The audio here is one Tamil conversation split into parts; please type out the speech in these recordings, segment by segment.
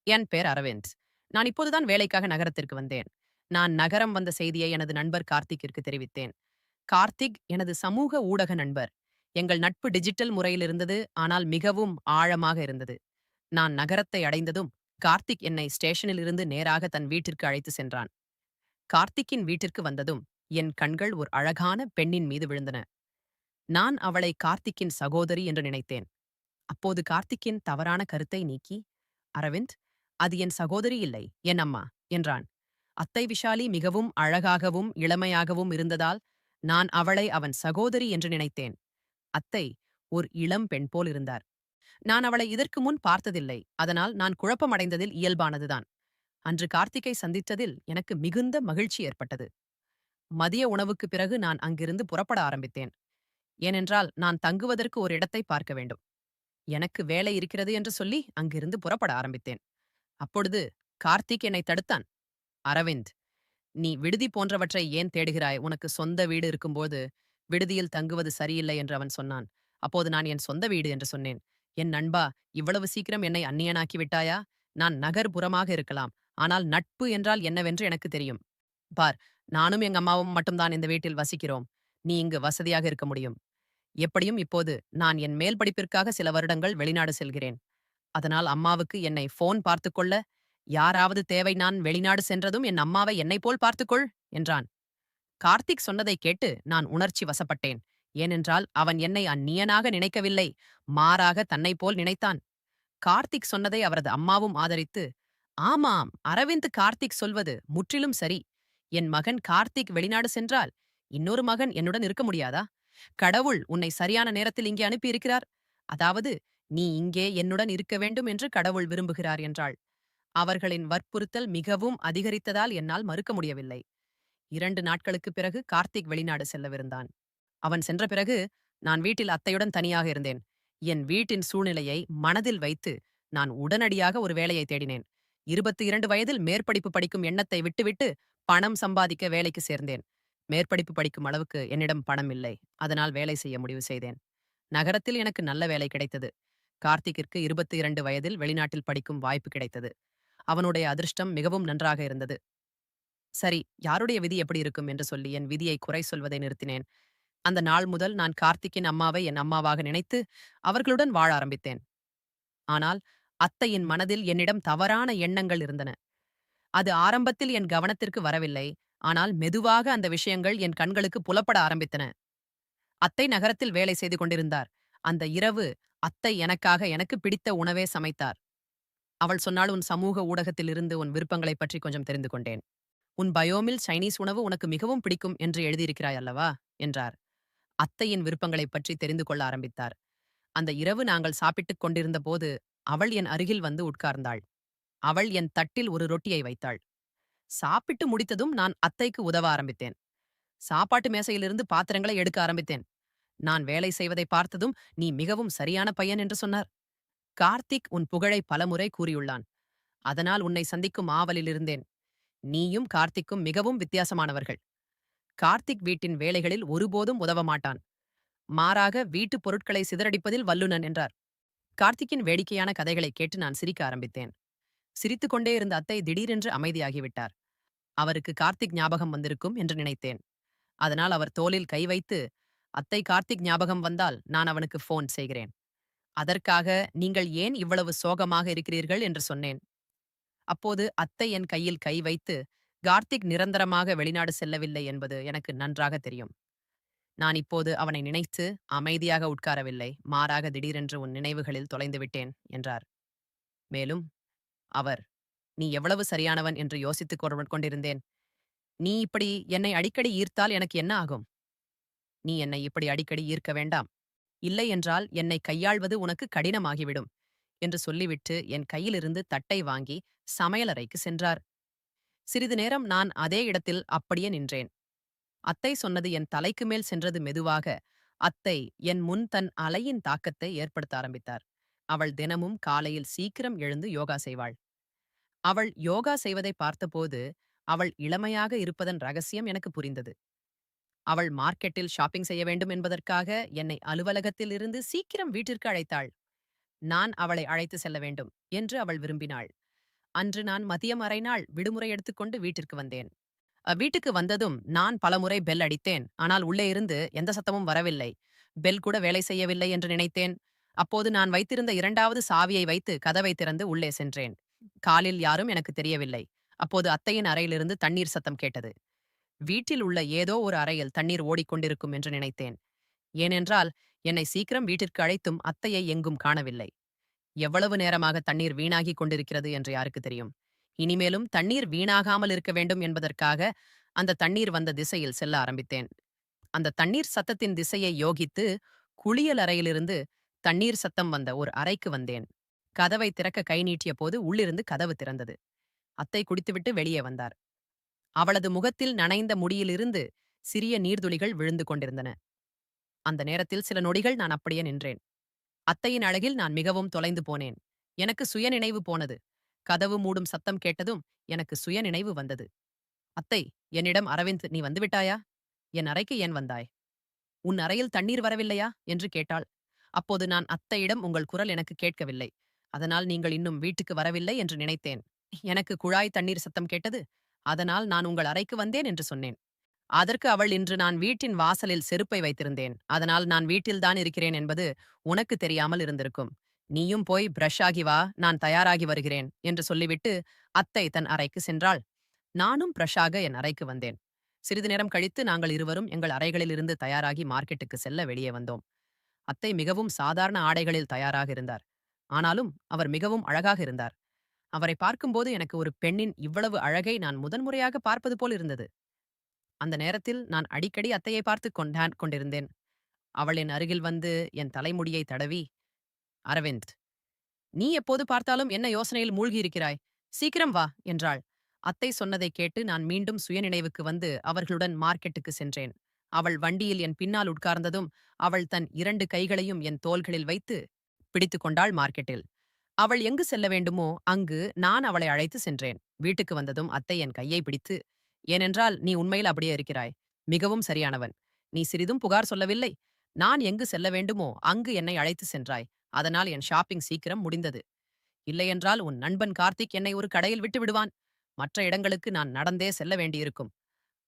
என் பேர் அரவிந்த். நான் இப்போதுதான் வேலைக்காக நகரத்திற்கு வந்தேன். நான் நகரம் வந்த செய்தியை எனது நண்பர் கார்த்திக்கிற்கு தெரிவித்தேன். கார்த்திக் எனது சமூக ஊடக நண்பர். எங்கள் நட்பு டிஜிட்டல் முறையில் இருந்தது, ஆனால் மிகவும் ஆழமாக இருந்தது. நான் நகரத்தை அடைந்ததும் கார்த்திக் என்னை ஸ்டேஷனில் இருந்து நேராக தன் வீட்டிற்கு அழைத்து சென்றான். கார்த்திக்கின் வீட்டிற்கு வந்ததும் என் கண்கள் ஒரு அழகான பெண்ணின் மீது விழுந்தன. நான் அவளை கார்த்திக்கின் சகோதரி என்று நினைத்தேன். அப்போது கார்த்திக்கின் தவறான கருத்தை நீக்கி, அரவிந்த், அது என் சகோதரி இல்லை, என் அம்மா என்றான். அத்தை விஷாலி மிகவும் அழகாகவும் இளமையாகவும் இருந்ததால் நான் அவளை அவன் சகோதரி என்று நினைத்தேன். அத்தை ஒரு இளம் பெண் போல் இருந்தார். நான் அவளை இதற்கு முன் பார்த்ததில்லை, அதனால் நான் குழப்பமடைந்ததில் இயல்பானதுதான். அன்று கார்த்திக்கை சந்தித்ததில் எனக்கு மிகுந்த மகிழ்ச்சி ஏற்பட்டது. மதிய உணவுக்கு பிறகு நான் அங்கிருந்து புறப்பட ஆரம்பித்தேன். ஏனென்றால் நான் தங்குவதற்கு ஒரு இடத்தை பார்க்க வேண்டும். எனக்கு வேலை இருக்கிறது என்று சொல்லி அங்கிருந்து புறப்பட ஆரம்பித்தேன். அப்பொழுது கார்த்திக் என்னை தடுத்தான். அரவிந்த், நீ விடுதி போன்றவற்றை ஏன் தேடுகிறாய்? உனக்கு சொந்த வீடு இருக்கும்போது விடுதியில் தங்குவது சரியில்லை என்று அவன் சொன்னான். அப்போது நான் என் சொந்த வீடு என்று சொன்னேன். என் நண்பா, இவ்வளவு சீக்கிரம் என்னை அந்நியனாக்கி விட்டாயா? நான் நகர்ப்புறமாக இருக்கலாம், ஆனால் நட்பு என்றால் என்னவென்று எனக்கு தெரியும். பார், நானும் எங்க அம்மாவும் மட்டும்தான் இந்த வீட்டில் வசிக்கிறோம். நீ இங்கு வசதியாக இருக்க முடியும். எப்படியும் இப்போது நான் என் மேல் படிப்பிற்காக சில வருடங்கள் வெளிநாடு செல்கிறேன். அதனால் அம்மாவுக்கு என்னை போன் பார்த்துக்கொள்ள யாராவது தேவை. நான் வெளிநாடு சென்றதும் என் அம்மாவை என்னைப் போல் பார்த்துக்கொள் என்றான். கார்த்திக் சொன்னதை கேட்டு நான் உணர்ச்சி வசப்பட்டேன். ஏனென்றால் அவன் என்னை அந்நியனாக நினைக்கவில்லை, மாறாக தன்னைப் போல் நினைத்தான். கார்த்திக் சொன்னதை அவரது அம்மாவும் ஆதரித்து, ஆமாம், அரவிந்த், கார்த்திக் சொல்வது முற்றிலும் சரி. என் மகன் கார்த்திக் வெளிநாடு சென்றால் இன்னொரு மகன் என்னுடன் இருக்க முடியாதா? கடவுள் உன்னை சரியான நேரத்தில் இங்கே அனுப்பியிருக்கிறார். அதாவது நீ இங்கே என்னுடன் இருக்க வேண்டும் என்று கடவுள் விரும்புகிறார் என்றாள். அவர்களின் வற்புறுத்தல் மிகவும் அதிகரித்ததால் என்னால் மறுக்க முடியவில்லை. 2 நாட்களுக்குப் பிறகு கார்த்திக் வெளிநாடு செல்லவிருந்தான். அவன் சென்ற பிறகு நான் வீட்டில் அத்தையுடன் தனியாக இருந்தேன். என் வீட்டின் சூழ்நிலையை மனதில் வைத்து நான் உடனடியாக ஒரு வேலையை தேடினேன். 22 வயதில் மேற்படிப்பு படிக்கும் எண்ணத்தை விட்டுவிட்டு பணம் சம்பாதிக்க வேலைக்கு சேர்ந்தேன். மேற்படிப்பு படிக்கும் அளவுக்கு என்னிடம் பணம் இல்லை. அதனால் வேலை செய்ய முடிவு செய்தேன். நகரத்தில் எனக்கு நல்ல வேலை கிடைத்தது. கார்த்திக்கிற்கு 22 வயதில் வெளிநாட்டில் படிக்கும் வாய்ப்பு கிடைத்தது. அவனுடைய அதிர்ஷ்டம் மிகவும் நன்றாக இருந்தது. சரி, யாருடைய விதி எப்படி இருக்கும் என்று சொல்லி என் விதியை குறை சொல்வதை நிறுத்தினேன். அந்த நாள் முதல் நான் கார்த்திக்கின் அம்மாவை என் அம்மாவாக நினைத்து அவர்களுடன் வாழ ஆரம்பித்தேன். ஆனால் அத்தையின் மனதில் என்னிடம் தவறான எண்ணங்கள் இருந்தன. அது ஆரம்பத்தில் என் கவனத்திற்கு வரவில்லை. ஆனால் மெதுவாக அந்த விஷயங்கள் என் கண்களுக்கு புலப்பட ஆரம்பித்தன. அத்தை நகரத்தில் வேலை செய்து கொண்டிருந்தார். அந்த இரவு அத்தை எனக்காக எனக்கு பிடித்த உணவே சமைத்தார். அவள் சொன்னாள், உன் சமூக ஊடகத்தில் இருந்து உன் விருப்பங்களைப் பற்றி கொஞ்சம் தெரிந்து கொண்டேன். உன் பயோமில் சைனீஸ் உணவு உனக்கு மிகவும் பிடிக்கும் என்று எழுதியிருக்கிறாய் அல்லவா என்றார். அத்தையின் விருப்பங்களைப் பற்றி தெரிந்து கொள்ள ஆரம்பித்தார். அந்த இரவு நாங்கள் சாப்பிட்டுக் கொண்டிருந்த போது அவள் என் அருகில் வந்து உட்கார்ந்தாள். அவள் என் தட்டில் ஒரு ரொட்டியை வைத்தாள். சாப்பிட்டு முடித்ததும் நான் அத்தைக்கு உதவ ஆரம்பித்தேன். சாப்பாட்டு மேசையிலிருந்து பாத்திரங்களை எடுக்க ஆரம்பித்தேன். நான் வேலை செய்வதை பார்த்ததும் நீ மிகவும் சரியான பையன் என்று சொன்னார். கார்த்திக் உன் புகழை பலமுறை கூறியுள்ளான். அதனால் உன்னை சந்திக்கும் ஆவலில் இருந்தேன். நீயும் கார்த்திக்கும் மிகவும் வித்தியாசமானவர்கள். கார்த்திக் வீட்டின் வேலைகளில் ஒருபோதும் உதவ மாட்டான். மாறாக வீட்டுப் பொருட்களை சிதறடிப்பதில் வல்லுனன் என்றார். கார்த்திக்கின் வேடிக்கையான கதைகளை கேட்டு நான் சிரிக்க ஆரம்பித்தேன். சிரித்துக்கொண்டே இருந்த அத்தை திடீரென்று அமைதியாகிவிட்டார். அவருக்கு கார்த்திக் ஞாபகம் வந்திருக்கும் என்று நினைத்தேன். அதனால் அவர் தோளில் கை வைத்து, அத்தை, கார்த்திக் ஞாபகம் வந்தால் நான் அவனுக்கு போன் செய்கிறேன். அதற்காக நீங்கள் ஏன் இவ்வளவு சோகமாக இருக்கிறீர்கள் என்று சொன்னேன். அப்போது அத்தை என் கையில் கை வைத்து, கார்த்திக் நிரந்தரமாக வெளிநாடு செல்லவில்லை என்பது எனக்கு நன்றாக தெரியும். நான் இப்போது அவனை நினைத்து அமைதியாக உட்காரவில்லை, மாறாக திடீரென்று உன் நினைவுகளில் தொலைந்து விட்டேன் என்றார். மேலும் அவர், நீ எவ்வளவு சரியானவன் என்று யோசித்துக் கொண்டிருந்தேன். நீ இப்படி என்னை அடிக்கடி ஈர்த்தால் எனக்கு என்ன ஆகும்? நீ என்னை இப்படி அடிக்கடி ஈர்க்க வேண்டாம். இல்லை என்றால் என்னை கையாள்வது உனக்கு கடினமாகிவிடும் என்று சொல்லிவிட்டு என் கையிலிருந்து தட்டை வாங்கி சமையலறைக்கு சென்றார். சிறிது நேரம் நான் அதே இடத்தில் அப்படியே நின்றேன். அத்தை சொன்னது என் தலைக்கு மேல் சென்றது மெதுவாக. அத்தை என் முன் தன் அலையின் தாக்கத்தை ஏற்படுத்த ஆரம்பித்தார். அவள் தினமும் காலையில் சீக்கிரம் எழுந்து யோகா செய்வாள். அவள் யோகா செய்வதை பார்த்தபோது அவள் இளமையாக இருப்பதன் ரகசியம் எனக்கு புரிந்தது. அவள் மார்க்கெட்டில் ஷாப்பிங் செய்ய வேண்டும் என்பதற்காக என்னை அலுவலகத்தில் இருந்து சீக்கிரம் வீட்டிற்கு அழைத்தாள். நான் அவளை அழைத்து செல்ல வேண்டும் என்று அவள் விரும்பினாள். அன்று நான் மதியம் அரை நாள் விடுமுறை எடுத்துக்கொண்டு வீட்டிற்கு வந்தேன். வீட்டுக்கு வந்ததும் நான் பலமுறை பெல் அடித்தேன். ஆனால் உள்ளே இருந்து எந்த சத்தமும் வரவில்லை. பெல் கூட வேலை செய்யவில்லை என்று நினைத்தேன். அப்போது நான் வைத்திருந்த 2வது சாவியை வைத்து கதவை திறந்து உள்ளே சென்றேன். காலில் யாரும் எனக்கு தெரியவில்லை. அப்போது அத்தையின் அறையிலிருந்து தண்ணீர் சத்தம் கேட்டது. வீட்டில் உள்ள ஏதோ ஒரு அறையில் தண்ணீர் ஓடிக்கொண்டிருக்கும் என்று நினைத்தேன். ஏனென்றால் என்னை சீக்கிரம் வீட்டிற்கு அழைத்தும் அத்தையை எங்கும் காணவில்லை. எவ்வளவு நேரமாக தண்ணீர் வீணாகிக் கொண்டிருக்கிறது என்று யாருக்கு தெரியும்? இனிமேலும் தண்ணீர் வீணாகாமல் இருக்க வேண்டும் என்பதற்காக அந்த தண்ணீர் வந்த திசையில் செல்ல ஆரம்பித்தேன். அந்த தண்ணீர் சத்தத்தின் திசையை யோகித்து குளியல் அறையிலிருந்து தண்ணீர் சத்தம் வந்த ஒரு அறைக்கு வந்தேன். கதவை திறக்க கை நீட்டிய போது உள்ளிருந்து கதவு திறந்தது. அத்தை குடித்துவிட்டு வெளியே வந்தார். அவளது முகத்தில் நனைந்த முடியிலிருந்து சிறிய நீர்துளிகள் விழுந்து கொண்டிருந்தன. அந்த நேரத்தில் சில நொடிகள் நான் அப்படியே நின்றேன். அத்தையின் அழகில் நான் மிகவும் தொலைந்து போனேன். எனக்கு சுயநினைவு போனது. கதவு மூடும் சத்தம் கேட்டதும் எனக்கு சுயநினைவு வந்தது. அத்தை, என்னிடம் அரவிந்த், நீ வந்துவிட்டாயா? என் அறைக்கு ஏன் வந்தாய்? உன் அறையில் தண்ணீர் வரவில்லையா என்று கேட்டாள். அப்போது நான் அத்தையிடம், உங்கள் குரல் எனக்கு கேட்கவில்லை. அதனால் நீங்கள் இன்னும் வீட்டுக்கு வரவில்லை என்று நினைத்தேன். எனக்கு குழாய் தண்ணீர் சத்தம் கேட்டது. அதனால் நான் உங்கள் அறைக்கு வந்தேன் என்று சொன்னேன். அதற்கு அவள், இன்று நான் வீட்டின் வாசலில் செருப்பை வைத்திருந்தேன். அதனால் நான் வீட்டில்தான் இருக்கிறேன் என்பது உனக்கு தெரியாமல் இருந்திருக்கும். நீயும் போய் பிரஷ் ஆகி வா, நான் தயாராகி வருகிறேன் என்று சொல்லிவிட்டு அத்தை தன் அறைக்கு சென்றாள். நானும் பிரஷாக என் அறைக்கு வந்தேன். சிறிது நேரம் கழித்து நாங்கள் இருவரும் எங்கள் அறைகளிலிருந்து தயாராகி மார்க்கெட்டுக்கு செல்ல வெளியே வந்தோம். அத்தை மிகவும் சாதாரண ஆடைகளில் தயாராக இருந்தார். ஆனாலும் அவர் மிகவும் அழகாக இருந்தார். அவரை பார்க்கும்போது எனக்கு ஒரு பெண்ணின் இவ்வளவு அழகை நான் முதன்முறையாக பார்ப்பது போல் இருந்தது. அந்த நேரத்தில் நான் அடிக்கடி அத்தையை பார்த்து கொண்டிருந்தேன். அவள் என் அருகில் வந்து என் தலைமுடியை தடவி, அரவிந்த், நீ எப்போது பார்த்தாலும் என்ன யோசனையில் மூழ்கியிருக்கிறாய்? சீக்கிரம் வா என்றாள். அத்தை சொன்னதைக் கேட்டு நான் மீண்டும் சுயநினைவுக்கு வந்து அவர்களுடன் மார்க்கெட்டுக்கு சென்றேன். அவள் வண்டியில் என் பின்னால் உட்கார்ந்ததும் அவள் தன் 2 கைகளையும் என் தோள்களில் வைத்து பிடித்துக் கொண்டாள். மார்க்கெட்டில் அவள் எங்கு செல்ல வேண்டுமோ அங்கு நான் அவளை அழைத்து சென்றேன். வீட்டுக்கு வந்ததும் அத்தை என் கையை பிடித்து, ஏனென்றால் நீ உண்மையில் அப்படியே இருக்கிறாய். மிகவும் சரியானவன். நீ சிறிதும் புகார் சொல்லவில்லை. நான் எங்கு செல்ல வேண்டுமோ அங்கு என்னை அழைத்து சென்றாய். அதனால் என் ஷாப்பிங் சீக்கிரம் முடிந்தது. இல்லையென்றால் உன் நண்பன் கார்த்திக் என்னை ஒரு கடையில் விட்டு விடுவான். மற்ற இடங்களுக்கு நான் நடந்தே செல்ல வேண்டியிருக்கும்.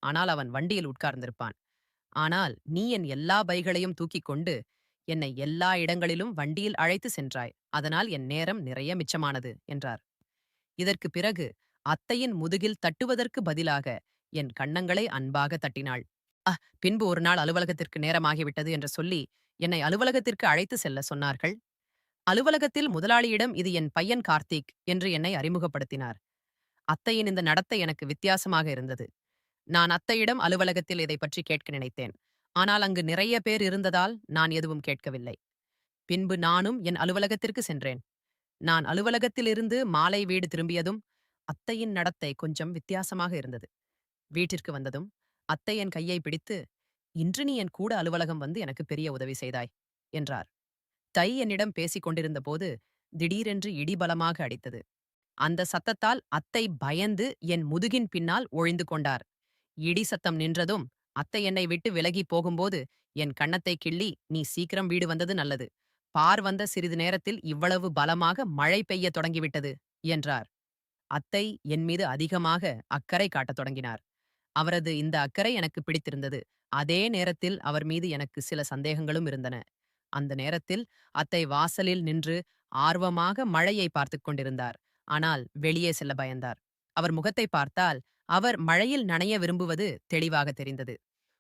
ஆனால் அவன் வண்டியில் உட்கார்ந்திருப்பான். ஆனால் நீ என் எல்லா பைகளையும் தூக்கிக் கொண்டு என்னை எல்லா இடங்களிலும் வண்டியில் அழைத்து சென்றாய். அதனால் என் நேரம் நிறைய மிச்சமானது என்றார். இதற்கு பிறகு அத்தையின் முதுகில் தட்டுவதற்கு பதிலாக என் கன்னங்களை அன்பாக தட்டினாள். பின்பு ஒரு நாள் அலுவலகத்திற்கு நேரமாகிவிட்டது என்று சொல்லி என்னை அலுவலகத்திற்கு அழைத்து செல்ல சொன்னார்கள். அலுவலகத்தில் முதலாளியிடம் இது என் பையன் கார்த்திக் என்று என்னை அறிமுகப்படுத்தினார். அத்தையின் இந்த நடத்தை எனக்கு வித்தியாசமாக இருந்தது. நான் அத்தையிடம் அலுவலகத்தில் இதை பற்றி கேட்க நினைத்தேன். ஆனால் அங்கு நிறைய பேர் இருந்ததால் நான் எதுவும் கேட்கவில்லை. பின்பு நானும் என் அலுவலகத்திற்கு சென்றேன். நான் அலுவலகத்திலிருந்து மாலை வீடு திரும்பியதும் அத்தையின் நடத்தை கொஞ்சம் வித்தியாசமாக இருந்தது. வீட்டிற்கு வந்ததும் அத்தை என் கையை பிடித்து, இன்று நீ என் கூட அலுவலகம் வந்து எனக்கு பெரிய உதவி செய்தாய் என்றார். தை என்னிடம் பேசிக் கொண்டிருந்த போது திடீரென்று இடிபலமாக அடித்தது. அந்த சத்தத்தால் அத்தை பயந்து என் முதுகின் பின்னால் ஒழிந்து கொண்டார். இடி சத்தம் நின்றதும் அத்தை என்னை விட்டு விலகி போகும்போது என் கன்னத்தை கிள்ளி, நீ சீக்கிரம் வீடு வந்தது நல்லது. பார் வந்த சிறிது நேரத்தில் இவ்வளவு பலமாக மழை பெய்யத் தொடங்கிவிட்டது என்றார். அத்தை என் மீது அதிகமாக அக்கறை காட்டத் தொடங்கினார். அவரது இந்த அக்கறை எனக்கு பிடித்திருந்தது. அதே நேரத்தில் அவர் மீது எனக்கு சில சந்தேகங்களும் இருந்தன. அந்த நேரத்தில் அத்தை வாசலில் நின்று ஆர்வமாக மழையை பார்த்துக் கொண்டிருந்தார். ஆனால் வெளியே செல்ல பயந்தார். அவர் முகத்தை பார்த்தால் அவர் மழையில் நனைய விரும்புவது தெளிவாக தெரிந்தது.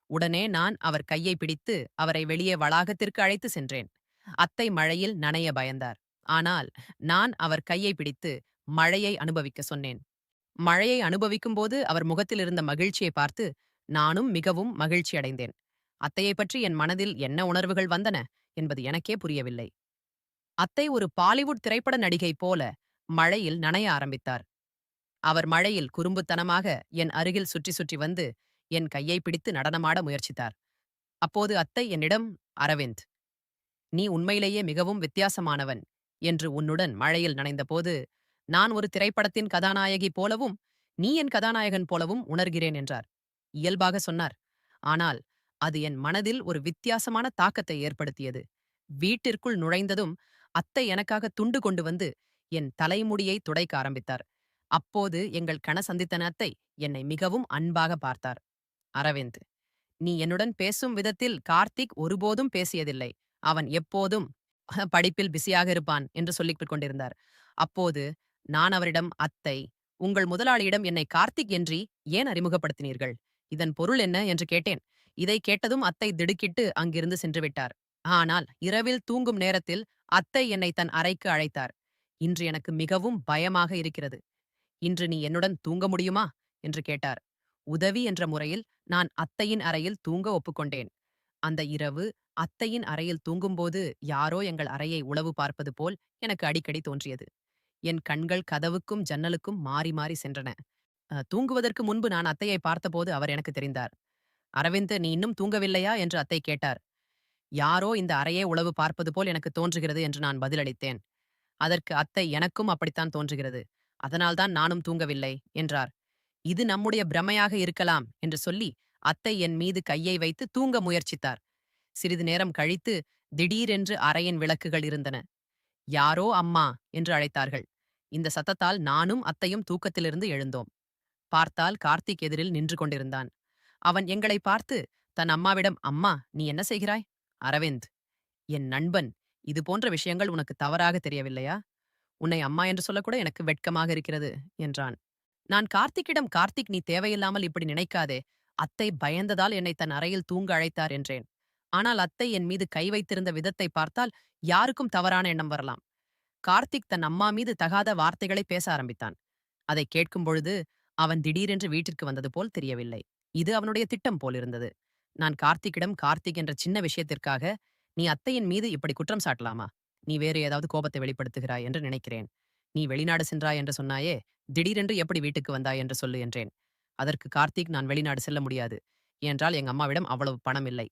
உடனே நான் அவர் கையை பிடித்து அவரை வெளியே வளாகத்திற்கு அழைத்து சென்றேன். அத்தை மழையில் நனைய பயந்தார். ஆனால் நான் அவர் கையை பிடித்து மழையை அனுபவிக்க சொன்னேன். மழையை அனுபவிக்கும்போது அவர் முகத்தில் இருந்த மகிழ்ச்சியை பார்த்து நானும் மிகவும் மகிழ்ச்சி அடைந்தேன். அத்தையைப் பற்றி என் மனதில் என்ன உணர்வுகள் வந்தன என்பது எனக்கே புரியவில்லை. அத்தை ஒரு பாலிவுட் திரைப்பட நடிகை போல மழையில் நனைய ஆரம்பித்தார். அவர் மழையில் குறும்புத்தனமாக என் அருகில் சுற்றி சுற்றி வந்து என் கையை பிடித்து நடனமாட முயற்சித்தார். அப்போது அத்தை என்னிடம், அரவிந்த், நீ உண்மையிலேயே மிகவும் வித்தியாசமானவன் என்று உன்னுடன் மழையில் நனைந்தபோது நான் ஒரு திரைப்படத்தின் கதாநாயகி போலவும் நீ என் கதாநாயகன் போலவும் உணர்கிறேன் என்றார். இயல்பாக சொன்னார். ஆனால் அது என் மனதில் ஒரு வித்தியாசமான தாக்கத்தை ஏற்படுத்தியது. வீட்டிற்குள் நுழைந்ததும் அத்தை எனக்காக துண்டு கொண்டு வந்து என் தலைமுடியை துடைக்க ஆரம்பித்தார். அப்போது எங்கள் கண சந்தித்தன அத்தை என்னை மிகவும் அன்பாக பார்த்தார். அரவிந்த், நீ என்னுடன் பேசும் விதத்தில் கார்த்திக் ஒருபோதும் பேசியதில்லை. அவன் எப்போதும் படிப்பில் பிஸியாக இருப்பான் என்று சொல்லிக் கொண்டிருந்தார். அப்போது நான் அவரிடம், அத்தை, உங்கள் முதலாளியிடம் என்னை கார்த்திக் என்று ஏன் அறிமுகப்படுத்தினீர்கள்? இதன் பொருள் என்ன என்று கேட்டேன். இதை கேட்டதும் அத்தை திடுக்கிட்டு அங்கிருந்து சென்று விட்டார். ஆனால் இரவில் தூங்கும் நேரத்தில் அத்தை என்னை தன் அறைக்கு அழைத்தார். இன்று எனக்கு மிகவும் பயமாக இருக்கிறது. இன்று நீ என்னுடன் தூங்க முடியுமா என்று கேட்டார். உதவி என்ற முறையில் நான் அத்தையின் அறையில் தூங்க ஒப்புக்கொண்டேன். அந்த இரவு அத்தையின் அறையில் தூங்கும்போது யாரோ எங்கள் அறையை உளவு பார்ப்பது போல் எனக்கு அடிக்கடி தோன்றியது. என் கண்கள் கதவுக்கும் ஜன்னலுக்கும் மாறி மாறி சென்றன. தூங்குவதற்கு முன்பு நான் அத்தையை பார்த்தபோது அவர் எனக்கு தெரிந்தார். அரவிந்த், நீ இன்னும் தூங்கவில்லையா என்று அத்தை கேட்டார். யாரோ இந்த அறையே உளவு பார்ப்பது போல் எனக்கு தோன்றுகிறது என்று நான் பதிலளித்தேன். அதற்கு அத்தை, எனக்கும் அப்படித்தான் தோன்றுகிறது. அதனால்தான் நானும் தூங்கவில்லை என்றார். இது நம்முடைய பிரமையாக இருக்கலாம் என்று சொல்லி அத்தை என் மீது கையை வைத்து தூங்க முயற்சித்தார். சிறிது நேரம் கழித்து திடீரென்று அறையின் விளக்குகள் இருந்தன. யாரோ அம்மா என்று அழைத்தார்கள். இந்த சத்தத்தால் நானும் அத்தையும் தூக்கத்திலிருந்து எழுந்தோம். பார்த்தால் கார்த்திக் எதிரில் நின்று கொண்டிருந்தான். அவன் எங்களை பார்த்து தன் அம்மாவிடம், அம்மா, நீ என்ன செய்கிறாய்? அரவிந்த், என் நண்பன், இது போன்ற விஷயங்கள் உனக்கு தவறாக தெரியவில்லையா? உன்னை அம்மா என்று சொல்லக்கூட எனக்கு வெட்கமாக இருக்கிறது என்றான். நான் கார்த்திக்கிடம், கார்த்திக், நீ தேவையில்லாமல் இப்படி நினைக்காதே. அத்தை பயந்ததால் என்னை தன் அறையில் தூங்க அழைத்தார் என்றேன். ஆனால் அத்தை என் மீது கை வைத்திருந்த விதத்தை பார்த்தால் யாருக்கும் தவறான எண்ணம் வரலாம். கார்த்திக் தன் அம்மா மீது தகாத வார்த்தைகளை பேச ஆரம்பித்தான். அதை கேட்கும் பொழுது அவன் திடீரென்று வீட்டிற்கு வந்தது போல் தெரியவில்லை. இது அவனுடைய திட்டம் போலிருந்தது. நான் கார்த்திக்கிடம், கார்த்திக் என்ற சின்ன விஷயத்திற்காக நீ அத்தையின் மீது இப்படி குற்றம் சாட்டலாமா? நீ வேறு ஏதாவது கோபத்தை வெளிப்படுத்துகிறாய் என்று நினைக்கிறேன். நீ வெளிநாடு சென்றாய் என்று சொன்னாயே, திடீரென்று எப்படி வீட்டுக்கு வந்தாய் என்று சொல்லு என்றேன். அதற்கு கார்த்திக், நான் வெளிநாடு செல்ல முடியாது. ஏனென்றால் எங்க அம்மாவிடம் அவ்வளவு பணம் இல்லை.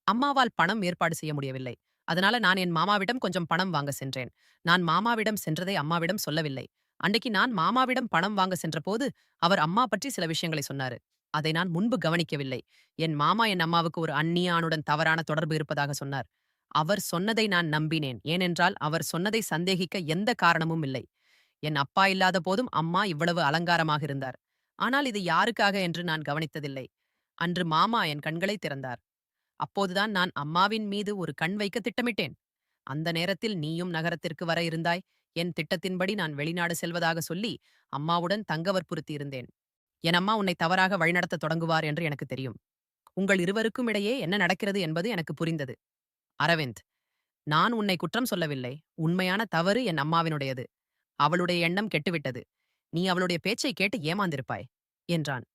அம்மாவால் பணம் ஏற்பாடு செய்ய முடியவில்லை. அதனால நான் என் மாமாவிடம் கொஞ்சம் பணம் வாங்க சென்றேன். நான் மாமாவிடம் சென்றதை அம்மாவிடம் சொல்லவில்லை. அன்றைக்கு நான் மாமாவிடம் பணம் வாங்க சென்றபோது அவர் அம்மா பற்றி சில விஷயங்களை சொன்னாரு. அதை நான் முன்பு கவனிக்கவில்லை. என் மாமா என் அம்மாவுக்கு ஒரு அந்நிய ஆணுடன் தவறான தொடர்பு இருப்பதாக சொன்னார். அவர் சொன்னதை நான் நம்பினேன். ஏனென்றால் அவர் சொன்னதை சந்தேகிக்க எந்த காரணமும் இல்லை. என் அப்பா இல்லாத போதும் அம்மா இவ்வளவு அலங்காரமாக இருந்தார். ஆனால் இது யாருக்காக என்று நான் கவனித்ததில்லை. அன்று மாமா என் கண்களை திறந்தார். அப்போதுதான் நான் அம்மாவின் மீது ஒரு கண் வைக்க திட்டமிட்டேன். அந்த நேரத்தில் நீயும் நகரத்திற்கு வர இருந்தாய். என் திட்டத்தின்படி நான் வெளிநாடு செல்வதாக சொல்லி அம்மாவுடன் தங்க வற்புறுத்தி இருந்தேன். என் அம்மா உன்னை தவறாக வழிநடத்த தொடங்குவார் என்று எனக்கு தெரியும். உங்கள் இருவருக்கும் இடையே என்ன நடக்கிறது என்பது எனக்கு புரிந்தது. அரவிந்த், நான் உன்னை குற்றம் சொல்லவில்லை. உண்மையான தவறு என் அம்மாவினுடையது. அவளுடைய எண்ணம் கெட்டுவிட்டது. நீ அவளுடைய பேச்சை கேட்டு ஏமாந்திருப்பாய் என்றான்.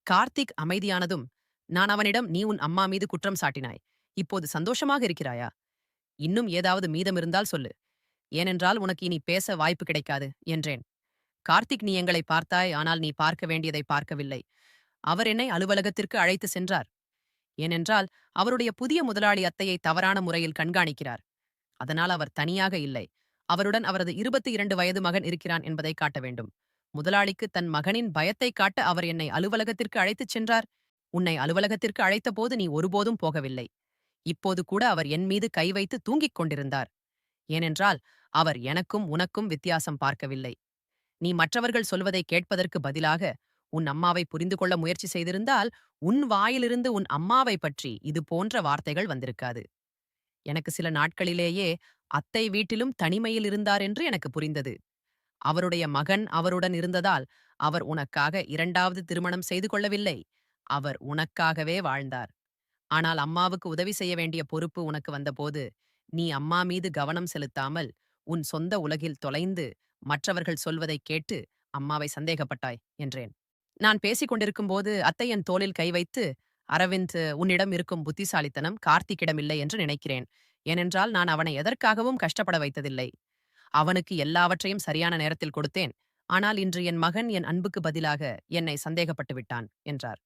கார்த்திக் அமைதியானதும் நான் அவனிடம், நீ உன் அம்மா மீது குற்றம் சாட்டினாய். இப்போது சந்தோஷமாக இருக்கிறாயா? இன்னும் ஏதாவது மீதம் இருந்தால் சொல்லு. ஏனென்றால் உனக்கு இனி பேச வாய்ப்பு கிடைக்காது என்றேன். கார்த்திக், நீ எங்களை பார்த்தாய், ஆனால் நீ பார்க்க வேண்டியதை பார்க்கவில்லை. அவர் என்னை அலுவலகத்திற்கு அழைத்து சென்றார். ஏனென்றால் அவருடைய புதிய முதலாளி அத்தையை தவறான முறையில் கண்காணிக்கிறார். அதனால் அவர் தனியாக இல்லை. அவருடன் அவரது 22 வயது மகன் இருக்கிறான் என்பதை காட்ட வேண்டும். முதலாளிக்கு தன் மகனின் பயத்தை காட்ட அவர் என்னை அலுவலகத்திற்கு அழைத்துச் சென்றார். உன்னை அலுவலகத்திற்கு அழைத்தபோது நீ ஒருபோதும் போகவில்லை. இப்போது கூட அவர் என் மீது கை வைத்து தூங்கிக் கொண்டிருந்தார். ஏனென்றால் அவர் எனக்கும் உனக்கும் வித்தியாசம் பார்க்கவில்லை. நீ மற்றவர்கள் சொல்வதை கேட்பதற்கு பதிலாக உன் அம்மாவை புரிந்து கொள்ள முயற்சி செய்திருந்தால் உன் வாயிலிருந்து உன் அம்மாவை பற்றி இது போன்ற வார்த்தைகள் வந்திருக்காது. எனக்கு சில நாட்களிலேயே அத்தை வீட்டிலும் தனிமையில் இருந்தார் என்று எனக்கு புரிந்தது. அவருடைய மகன் அவருடன் இருந்ததால் அவர் உனக்காக 2வது திருமணம் செய்து கொள்ளவில்லை. அவர் உனக்காகவே வாழ்ந்தார். ஆனால் அம்மாவுக்கு உதவி செய்ய வேண்டிய பொறுப்பு உனக்கு வந்தபோது நீ அம்மா மீது கவனம் செலுத்தாமல் உன் சொந்த உலகில் தொலைந்து மற்றவர்கள் சொல்வதைக் கேட்டு அம்மாவை சந்தேகப்பட்டாய் என்றேன். நான் பேசிக் கொண்டிருக்கும்போது அத்தை என் தோளில் கை வைத்து, அரவிந்த், உன்னிடம் இருக்கும் புத்திசாலித்தனம் கார்த்திக்கிடம் இல்லை என்று நினைக்கிறேன். ஏனென்றால் நான் அவனை எதற்காகவும் கஷ்டப்பட வைத்ததில்லை. அவனுக்கு எல்லாவற்றையும் சரியான நேரத்தில் கொடுத்தேன். ஆனால் இன்று என் மகன் என் அன்புக்கு பதிலாக என்னை சந்தேகப்பட்டு விட்டான் என்றார்.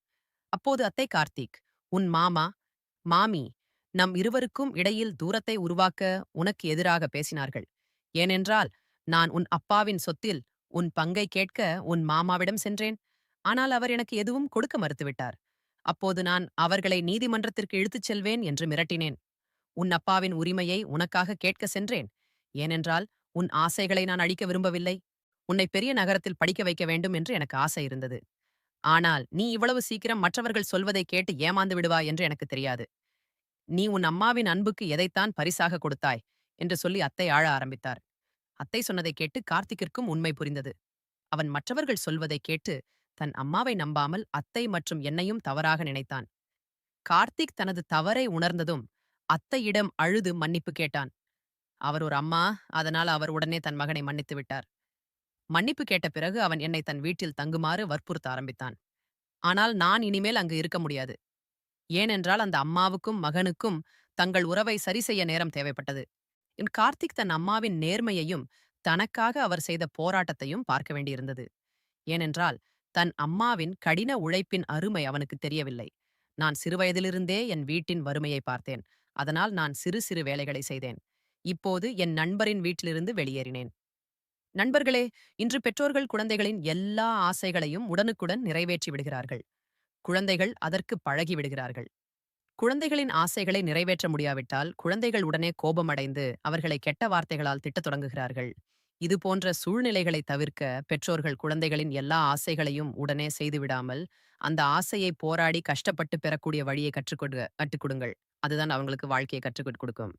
அப்போது அத்தை, கார்த்திக், உன் மாமா, மாமி நம் இருவருக்கும் இடையில் தூரத்தை உருவாக்க உனக்கு எதிராக பேசினார்கள். ஏனென்றால் நான் உன் அப்பாவின் சொத்தில் உன் பங்கை கேட்க உன் மாமாவிடம் சென்றேன். ஆனால் அவர் எனக்கு எதுவும் கொடுக்க மறுத்துவிட்டார். அப்போது நான் அவர்களை நீதிமன்றத்திற்கு இழுத்துச் செல்வேன் என்று மிரட்டினேன். உன் அப்பாவின் உரிமையை உனக்காக கேட்க சென்றேன். ஏனென்றால் உன் ஆசைகளை நான் அழிக்க விரும்பவில்லை. உன்னை பெரிய நகரத்தில் படிக்க வைக்க வேண்டும் என்று எனக்கு ஆசை இருந்தது. ஆனால் நீ இவ்வளவு சீக்கிரம் மற்றவர்கள் சொல்வதைக் கேட்டு ஏமாந்து விடுவாய் என்று எனக்கு தெரியாது. நீ உன் அம்மாவின் அன்புக்கு எதைத்தான் பரிசாக கொடுத்தாய் என்று சொல்லி அத்தை ஆழ ஆரம்பித்தார். அத்தை சொன்னதைக் கேட்டு கார்த்திக்கிற்கும் உண்மை புரிந்தது. அவன் மற்றவர்கள் சொல்வதைக் கேட்டு தன் அம்மாவை நம்பாமல் அத்தை மற்றும் என்னையும் தவறாக நினைத்தான். கார்த்திக் தனது தவறை உணர்ந்ததும் அத்தையிடம் அழுது மன்னிப்பு கேட்டான். அவர் ஒரு அம்மா, அதனால் அவர் உடனே தன் மகனை மன்னித்து விட்டார். மன்னிப்பு கேட்ட பிறகு அவன் என்னை தன் வீட்டில் தங்குமாறு வற்புறுத்த ஆரம்பித்தான். ஆனால் நான் இனிமேல் அங்கு இருக்க முடியாது. ஏனென்றால் அந்த அம்மாவுக்கும் மகனுக்கும் தங்கள் உறவை சரி செய்ய நேரம் தேவைப்பட்டது. என் கார்த்திக் தன் அம்மாவின் நேர்மையையும் தனக்காக அவர் செய்த போராட்டத்தையும் பார்க்க வேண்டியிருந்தது. ஏனென்றால் தன் அம்மாவின் கடின உழைப்பின் அருமை அவனுக்கு தெரியவில்லை. நான் சிறுவயதிலிருந்தே என் வீட்டின் வறுமையை பார்த்தேன். அதனால் நான் சிறு சிறு வேலைகளை செய்தேன். இப்போது என் நண்பரின் வீட்டிலிருந்து வெளியேறினேன். நண்பர்களே, இன்று பெற்றோர்கள் குழந்தைகளின் எல்லா ஆசைகளையும் உடனுக்குடன் நிறைவேற்றி விடுகிறார்கள். குழந்தைகள் அதற்கு பழகி விடுகிறார்கள். குழந்தைகளின் ஆசைகளை நிறைவேற்ற முடியாவிட்டால் குழந்தைகள் உடனே கோபமடைந்து அவர்களை கெட்ட வார்த்தைகளால் திட்டத் தொடங்குகிறார்கள். இது போன்ற சூழ்நிலைகளை தவிர்க்க பெற்றோர்கள் குழந்தைகளின் எல்லா ஆசைகளையும் உடனே செய்துவிடாமல் அந்த ஆசையை போராடி கஷ்டப்பட்டு பெறக்கூடிய வழியை கற்றுக் கொடுங்கள். அதுதான் அவங்களுக்கு வாழ்க்கையை கற்றுக் கொடுக்கும்.